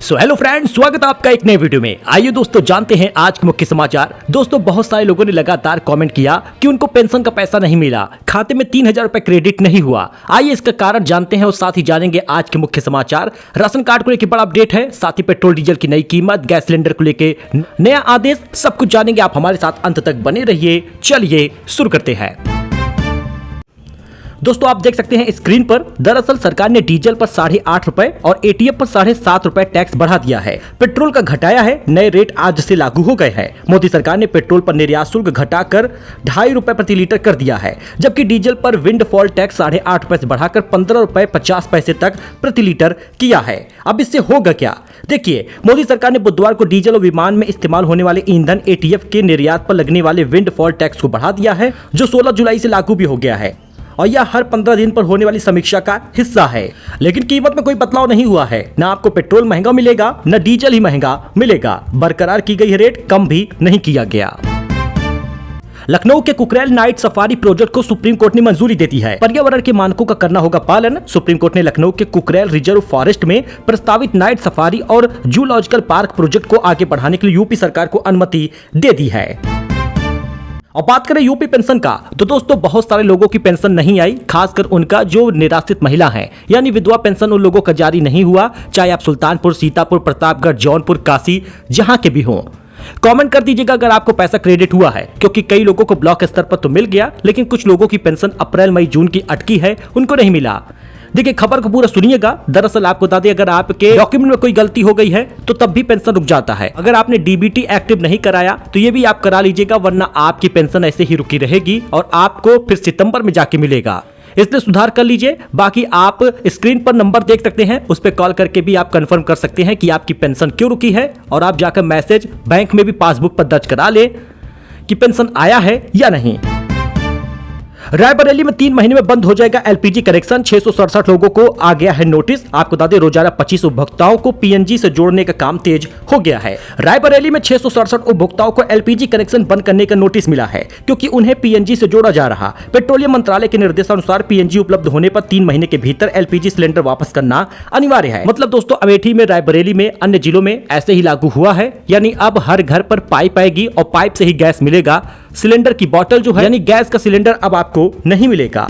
So hello friends, स्वागत है आपका एक नए वीडियो में। आइए दोस्तों जानते हैं आज के मुख्य समाचार। दोस्तों बहुत सारे लोगों ने लगातार कमेंट किया कि उनको पेंशन का पैसा नहीं मिला, खाते में 3000 रुपए क्रेडिट नहीं हुआ। आइए इसका कारण जानते हैं और साथ ही जानेंगे आज के मुख्य समाचार। राशन कार्ड को लेकर बड़ा अपडेट है, साथ ही पेट्रोल डीजल की नई कीमत, गैस सिलेंडर को लेकर नया आदेश, सब कुछ जानेंगे। आप हमारे साथ अंत तक बने रहिए। चलिए शुरू करते हैं। दोस्तों आप देख सकते हैं स्क्रीन पर, दरअसल सरकार ने डीजल पर 8.5 रुपए और एटीएफ पर 7.5 रुपए टैक्स बढ़ा दिया है। पेट्रोल का घटाया है, नए रेट आज से लागू हो गए हैं। मोदी सरकार ने पेट्रोल पर निर्यात शुल्क घटाकर 2.5 रुपए प्रति लीटर कर दिया है, जबकि डीजल पर विंडफॉल टैक्स 8.5 रुपए से बढ़ाकर 15 रुपए 50 पैसे तक प्रति लीटर किया है। अब इससे होगा क्या? देखिए, मोदी सरकार ने बुधवार को डीजल और विमान में इस्तेमाल होने वाले ईंधन एटीएफ के निर्यात पर लगने वाले विंडफॉल टैक्स को बढ़ा दिया है, जो 16 जुलाई से लागू भी हो गया है और यह हर 15 दिन पर होने वाली समीक्षा का हिस्सा है। लेकिन कीमत में कोई बदलाव नहीं हुआ है, न आपको पेट्रोल महंगा मिलेगा न डीजल ही महंगा मिलेगा। बरकरार की गई रेट कम भी नहीं किया गया। लखनऊ के कुकरेल नाइट सफारी प्रोजेक्ट को सुप्रीम कोर्ट ने मंजूरी दे दी है। पर्यावरण के मानकों का करना होगा पालन। सुप्रीम कोर्ट ने लखनऊ के कुकरेल रिजर्व फॉरेस्ट में प्रस्तावित नाइट सफारी और जूलॉजिकल पार्क प्रोजेक्ट को आगे बढ़ाने के लिए यूपी सरकार को अनुमति दे दी है। और बात करें यूपी पेंशन का, तो दोस्तों बहुत सारे लोगों की पेंशन नहीं आई, खासकर उनका जो निराश्रित महिला है, यानी विधवा पेंशन उन लोगों का जारी नहीं हुआ, चाहे आप सुल्तानपुर, सीतापुर, प्रतापगढ़, जौनपुर, काशी, जहां के भी हों। कमेंट कर दीजिएगा अगर आपको पैसा क्रेडिट हुआ है, क्योंकि कई लोगों को ब्लॉक स्तर पर तो मिल गया, लेकिन कुछ लोगों की पेंशन अप्रैल, मई, जून की अटकी है, उनको नहीं मिला। देखिए खबर को पूरा सुनिएगा। दरअसल आपको बता दें, अगर आपके डॉक्यूमेंट में कोई गलती हो गई है तो तब भी पेंशन रुक जाता है। अगर आपने डीबीटी एक्टिव नहीं कराया तो ये भी आप करा लीजिएगा, वरना आपकी पेंशन ऐसे ही रुकी रहेगी और आपको फिर सितंबर में जाके मिलेगा। इसलिए सुधार कर लीजिए। बाकी आप स्क्रीन पर नंबर देख सकते हैं, उस पर कॉल करके भी आप कंफर्म कर सकते हैं कि आपकी पेंशन क्यों रुकी है, और आप जाकर मैसेज बैंक में भी पासबुक पर दर्ज करा ले कि पेंशन आया है या नहीं। रायबरेली में 3 महीने में बंद हो जाएगा एलपीजी कनेक्शन। 667 लोगों को आ गया है नोटिस। आपको बता दें, रोजाना 25 उपभोक्ताओं को पीएनजी से जोड़ने का काम तेज हो गया है। रायबरेली में 667 उपभोक्ताओं को एलपीजी कनेक्शन बंद करने का नोटिस मिला है, क्योंकि उन्हें पीएनजी से जोड़ा जा रहा। पेट्रोलियम मंत्रालय के निर्देशानुसार पीएनजी उपलब्ध होने पर 3 महीने के भीतर एलपीजी सिलेंडर वापस करना अनिवार्य है। मतलब दोस्तों अमेठी में, रायबरेली में, अन्य जिलों में ऐसे ही लागू हुआ है, यानी अब हर घर पर पाइप आएगी और पाइप से ही गैस मिलेगा। सिलेंडर की बोतल जो है, यानी गैस का सिलेंडर अब आपको नहीं मिलेगा।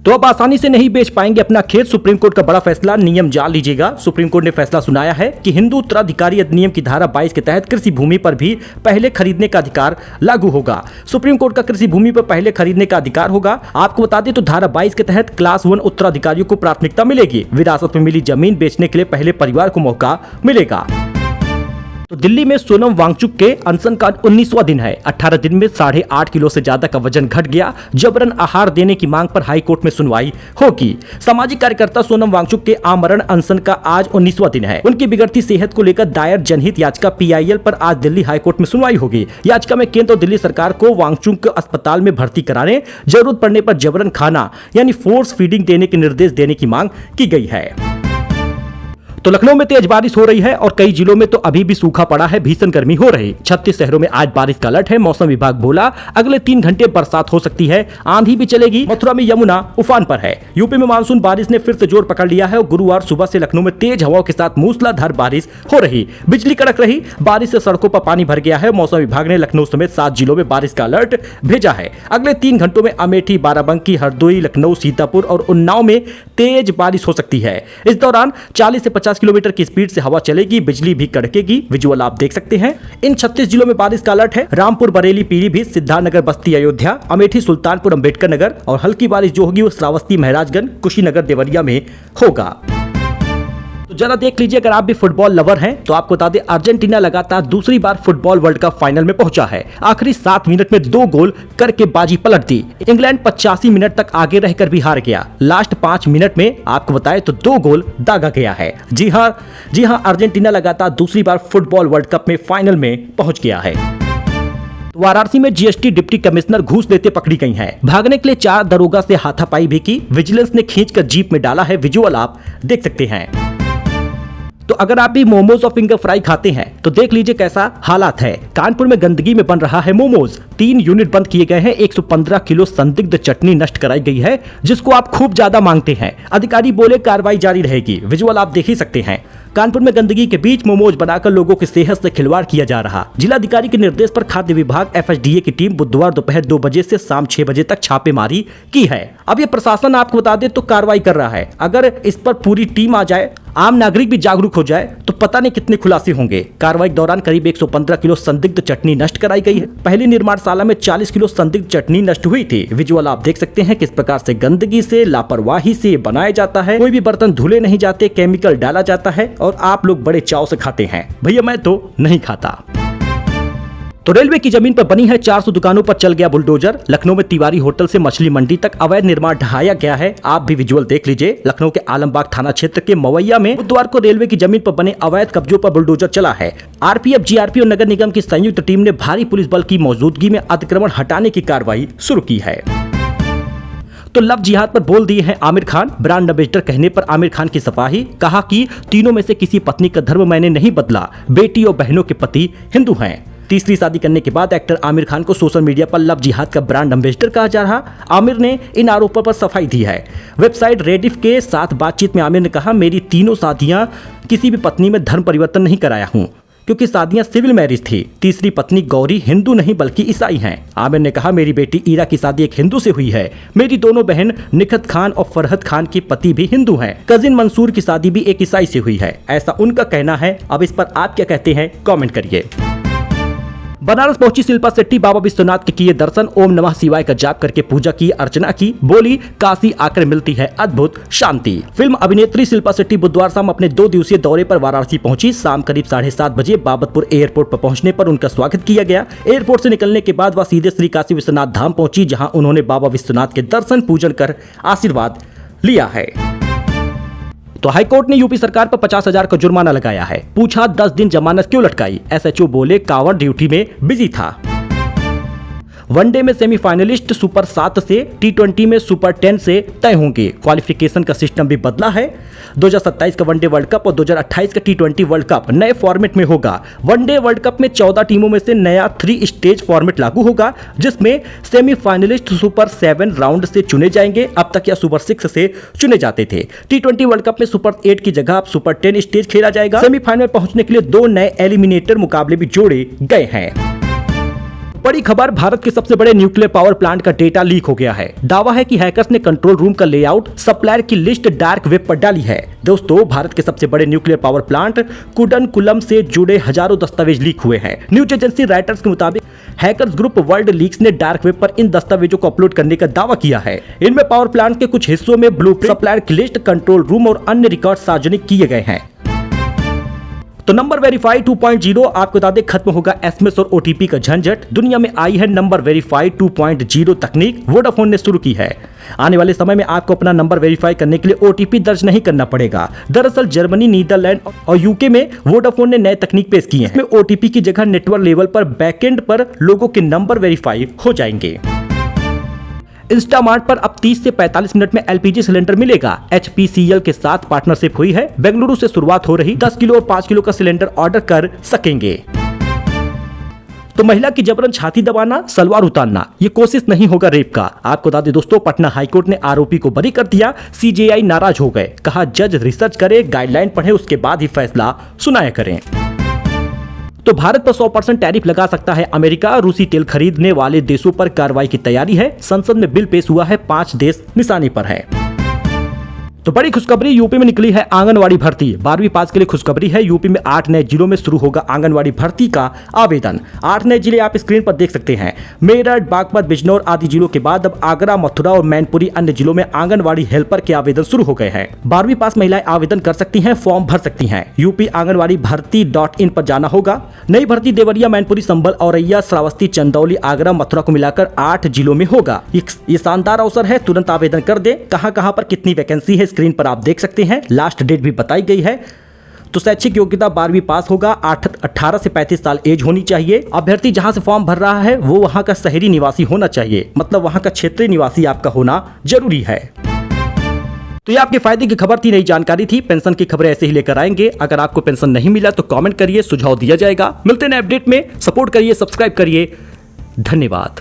तो अब आसानी से नहीं बेच पाएंगे अपना खेत। सुप्रीम कोर्ट का बड़ा फैसला, नियम जान लीजिएगा। सुप्रीम कोर्ट ने फैसला सुनाया है कि हिंदू उत्तराधिकारी अधिनियम की धारा 22 के तहत कृषि भूमि पर भी पहले खरीदने का अधिकार लागू होगा। सुप्रीम कोर्ट का कृषि भूमि पर पहले खरीदने का अधिकार होगा। आपको बता दें तो धारा 22 के तहत क्लास 1 उत्तराधिकारियों को प्राथमिकता मिलेगी। विरासत में मिली जमीन बेचने के लिए पहले परिवार को मौका मिलेगा। तो दिल्ली में सोनम वांगचुक के अनशन का 19वां दिन है। 18 दिन में 8.5 किलो से ज्यादा का वजन घट गया। जबरन आहार देने की मांग पर हाई कोर्ट में सुनवाई होगी। सामाजिक कार्यकर्ता सोनम वांगचुक के आमरण अनशन का आज 19वां दिन है। उनकी बिगड़ती सेहत को लेकर दायर जनहित याचिका पीआईएल पर आज दिल्ली हाई कोर्ट में सुनवाई होगी। याचिका में केंद्र और दिल्ली सरकार को वांगचुक को अस्पताल में भर्ती कराने, जरूरत पड़ने पर जबरन खाना यानी फोर्स फीडिंग देने के निर्देश देने की मांग की गई है। तो लखनऊ में तेज बारिश हो रही है और कई जिलों में तो अभी भी सूखा पड़ा है, भीषण गर्मी हो रही। 36 शहरों में आज बारिश का अलर्ट है। मौसम विभाग बोला अगले 3 घंटे बरसात हो सकती है, आंधी भी चलेगी। मथुरा में यमुना उफान पर है। यूपी में मानसून बारिश ने फिर से जोर पकड़ लिया है और गुरुवार सुबह से लखनऊ में तेज हवाओं के साथ मूसलाधार बारिश हो रही, बिजली कड़क रही। बारिश से सड़कों पर पानी भर गया है। मौसम विभाग ने लखनऊ समेत 7 जिलों में बारिश का अलर्ट भेजा है। अगले 3 घंटों में अमेठी, बाराबंकी, हरदोई, लखनऊ, सीतापुर और उन्नाव में तेज बारिश हो सकती है। इस दौरान 40 से 50 किलोमीटर की स्पीड से हवा चलेगी, बिजली भी कड़केगी। विजुअल आप देख सकते हैं। इन 36 जिलों में बारिश का अलर्ट है। रामपुर, बरेली, पीलीभीत, सिद्धार्थनगर, बस्ती, अयोध्या, अमेठी, सुल्तानपुर, अंबेडकर नगर और हल्की बारिश जो होगी वो श्रावस्ती, महराजगंज, कुशीनगर, देवरिया में होगा। तो जरा देख लीजिए, अगर आप भी फुटबॉल लवर हैं तो आपको बता दें अर्जेंटीना लगातार दूसरी बार फुटबॉल वर्ल्ड कप फाइनल में पहुंचा है। आखिरी 7 मिनट में 2 गोल करके बाजी पलट दी। इंग्लैंड 85 मिनट तक आगे रहकर भी हार गया। लास्ट 5 मिनट में आपको बताएं तो 2 गोल दागा गया है। जी हां, अर्जेंटीना लगातार दूसरी बार फुटबॉल वर्ल्ड कप में फाइनल में पहुंच गया है। वाराणसी में जीएसटी डिप्टी कमिश्नर घूस लेते पकड़ी गई हैं। भागने के लिए 4 दरोगा से हाथापाई भी की। विजिलेंस ने खींचकर जीप में डाला है। विजुअल आप देख सकते हैं। तो अगर आप भी मोमोज और फिंगर फ्राई खाते हैं तो देख लीजिए कैसा हालात है। कानपुर में गंदगी में बन रहा है मोमोज। 3 यूनिट बंद किए गए हैं। 115 किलो संदिग्ध चटनी नष्ट कराई गई है, जिसको आप खूब ज्यादा मांगते हैं। अधिकारी बोले कार्रवाई जारी रहेगी। विजुअल आप देख ही सकते हैं। कानपुर में गंदगी के बीच मोमोज बनाकर लोगों की सेहत से खिलवाड़ किया जा रहा। जिलाधिकारी के निर्देश पर खाद्य विभाग FSDA की टीम बुधवार दोपहर 2 बजे से शाम 6 बजे तक छापेमारी की है। अब ये प्रशासन आपको बता दे तो कार्रवाई कर रहा है। अगर इस पर पूरी टीम आ जाए, आम नागरिक भी जागरूक हो जाए तो पता नहीं कितने खुलासे होंगे। कार्रवाई के दौरान करीब 115 किलो संदिग्ध चटनी नष्ट कराई गई है। पहली निर्माणशाला में 40 किलो संदिग्ध चटनी नष्ट हुई थी। विजुअल आप देख सकते हैं किस प्रकार से गंदगी से, लापरवाही से बनाया जाता है। कोई भी बर्तन धुले नहीं जाते, केमिकल डाला जाता है और आप लोग बड़े चाव से खाते हैं। भैया मैं तो नहीं खाता। तो रेलवे की जमीन पर बनी है 400 दुकानों पर चल गया बुलडोजर। लखनऊ में तिवारी होटल से मछली मंडी तक अवैध निर्माण ढहाया गया है। आप भी विजुअल देख लीजिए। लखनऊ के आलमबाग थाना क्षेत्र के मवैया में बुधवार को रेलवे की जमीन पर बने अवैध कब्जों पर बुलडोजर चला है। RPF, GRP और नगर निगम की संयुक्त टीम ने भारी पुलिस बल की मौजूदगी में अतिक्रमण हटाने की कार्रवाई शुरू की है। तो लव जिहाद पर बोल दिए हैं आमिर खान। ब्रांड एम्बेसडर कहने पर आमिर खान की सफाई। कहा कि तीनों में से किसी पत्नी का धर्म मैंने नहीं बदला, बेटी और बहनों के पति हिंदू हैं। तीसरी शादी करने के बाद एक्टर आमिर खान को सोशल मीडिया पर लव जिहाद का ब्रांड एम्बेसडर कहा जा रहा। आमिर ने इन आरोपों पर सफाई दी है। वेबसाइट रेडिफ के साथ बातचीत में आमिर ने कहा, मेरी तीनों शादियां किसी भी पत्नी में धर्म परिवर्तन नहीं कराया हूं, क्योंकि शादियां सिविल मैरिज थी। तीसरी पत्नी गौरी हिंदू नहीं बल्कि ईसाई हैं। आमिर ने कहा, मेरी बेटी ईरा की शादी एक हिंदू से हुई है। मेरी दोनों बहन निखत खान और फरहत खान के पति भी हिंदू हैं। कजिन मंसूर की शादी भी एक ईसाई से हुई है, ऐसा उनका कहना है। अब इस पर आप क्या कहते हैं, कमेंट करिए। बनारस पहुंची शिल्पा शेट्टी, बाबा विश्वनाथ के किए दर्शन, ओम नमः शिवाय का जाप करके पूजा की, अर्चना की। बोली, काशी आकर मिलती है अद्भुत शांति। फिल्म अभिनेत्री शिल्पा शेट्टी बुधवार शाम अपने 2 दिवसीय दौरे पर वाराणसी पहुंची। शाम करीब 7:30 बजे बाबतपुर एयरपोर्ट पर पहुंचने पर उनका स्वागत किया गया। एयरपोर्ट से निकलने के बाद वह सीधे श्री काशी विश्वनाथ धाम पहुंची, जहां उन्होंने बाबा विश्वनाथ के दर्शन पूजन कर आशीर्वाद लिया है। तो हाईकोर्ट ने यूपी सरकार पर 50,000 का जुर्माना लगाया है। पूछा 10 दिन जमानत क्यों लटकाई। SHO बोले, कांवड़ ड्यूटी में बिजी था। वनडे में सेमीफाइनलिस्ट सुपर 7 से, T20 में सुपर 10 से तय होंगे। क्वालिफिकेशन का सिस्टम भी बदला है। 2027 का वनडे वर्ल्ड कप और 2028 का T20 वर्ल्ड कप नए फॉर्मेट में होगा। वनडे वर्ल्ड कप में 14 टीमों में से नया 3 स्टेज फॉर्मेट लागू होगा, जिसमें सेमीफाइनलिस्ट सुपर 7 राउंड से चुने जाएंगे। अब तक यह सुपर 6 से चुने जाते थे। T20 वर्ल्ड कप में सुपर 8 की जगह अब सुपर 10 स्टेज खेला जाएगा। सेमीफाइनल पहुंचने के लिए 2 नए एलिमिनेटर मुकाबले भी जोड़े गए हैं। बड़ी खबर, भारत के सबसे बड़े न्यूक्लियर पावर प्लांट का डेटा लीक हो गया है। दावा है कि हैकर्स ने कंट्रोल रूम का लेआउट, सप्लायर की लिस्ट डार्क वेब पर डाली है। दोस्तों, भारत के सबसे बड़े न्यूक्लियर पावर प्लांट कुडनकुलम से जुड़े हजारों दस्तावेज लीक हुए हैं। न्यूज एजेंसी राइटर्स के मुताबिक हैकर्स ग्रुप वर्ल्ड लीक्स ने डार्क वेब पर इन दस्तावेजों को अपलोड करने का दावा किया है। इनमें पावर प्लांट के कुछ हिस्सों में ब्लूप्रिंट, सप्लायर की लिस्ट, कंट्रोल रूम और अन्य रिकॉर्ड सार्वजनिक किए गए हैं। तो नंबर वेरीफाई 2.0 आपको बता दें, खत्म होगा SMS और OTP का झंझट। दुनिया में आई है नंबर वेरीफाई 2.0 तकनीक, वोडाफोन ने शुरू की है। आने वाले समय में आपको अपना नंबर वेरीफाई करने के लिए OTP दर्ज नहीं करना पड़ेगा। दरअसल जर्मनी, नीदरलैंड और UK में वोडाफोन ने नए तकनीक पेश की है। इसमें OTP की जगह नेटवर्क लेवल पर बैकएंड पर लोगों के नंबर वेरीफाई हो जाएंगे। इंस्टामार्ट पर अब 30 से 45 मिनट में LPG सिलेंडर मिलेगा। HPCL के साथ पार्टनरशिप हुई है। बेंगलुरु से शुरुआत हो रही। 10 किलो और 5 किलो का सिलेंडर ऑर्डर कर सकेंगे। तो महिला की जबरन छाती दबाना, सलवार उतारना, ये कोशिश नहीं होगा रेप का। आपको बता दें दोस्तों, पटना हाईकोर्ट ने आरोपी को बरी कर दिया। CJI नाराज हो गए। कहा, जज रिसर्च करे, गाइडलाइन पढ़े, उसके बाद ही फैसला सुनाया करें। तो भारत पर 100% टैरिफ लगा सकता है अमेरिका। रूसी तेल खरीदने वाले देशों पर कार्रवाई की तैयारी है। संसद में बिल पेश हुआ है, 5 देश निशाने पर है। तो बड़ी खुशखबरी, यूपी में निकली है आंगनवाड़ी भर्ती। 12वीं पास के लिए खुशखबरी है। यूपी में 8 नए जिलों में शुरू होगा आंगनवाड़ी भर्ती का आवेदन। 8 नए जिले आप स्क्रीन पर देख सकते हैं। मेरठ, बागपत, बिजनौर आदि जिलों के बाद अब आगरा, मथुरा और मैनपुरी अन्य जिलों में आंगनवाड़ी हेल्पर के आवेदन शुरू हो गए हैं। 12वीं पास महिलाएं आवेदन कर सकती हैं, फॉर्म भर सकती हैं। यूपी आंगनवाड़ी भर्ती.in पर जाना होगा। नई भर्ती देवरिया, मैनपुरी, संभल, औरैया, श्रावस्ती, चंदौली, आगरा, मथुरा को मिलाकर 8 जिलों में होगा। ये शानदार अवसर है, तुरंत आवेदन कर दे। कहां पर कितनी वैकेंसी है स्क्रीन पर आप देख सकते हैं। लास्ट डेट भी बताई गई है। तो शैक्षिक योग्यता 12वीं पास होगा। 18 से 35 साल एज होनी चाहिए। अभ्यर्थी जहां से फॉर्म भर रहा है वो वहां का शहरी निवासी होना चाहिए, मतलब वहां का क्षेत्रीय निवासी आपका होना जरूरी है। तो ये आपके फायदे की खबर थी, नई जानकारी थी। पेंशन की खबरें ऐसे ही लेकर आएंगे। अगर आपको पेंशन नहीं मिला तो कमेंट करिए, सुझाव दिया जाएगा। मिलते हैं अपडेट में। सपोर्ट करिए, सब्सक्राइब करिए। धन्यवाद।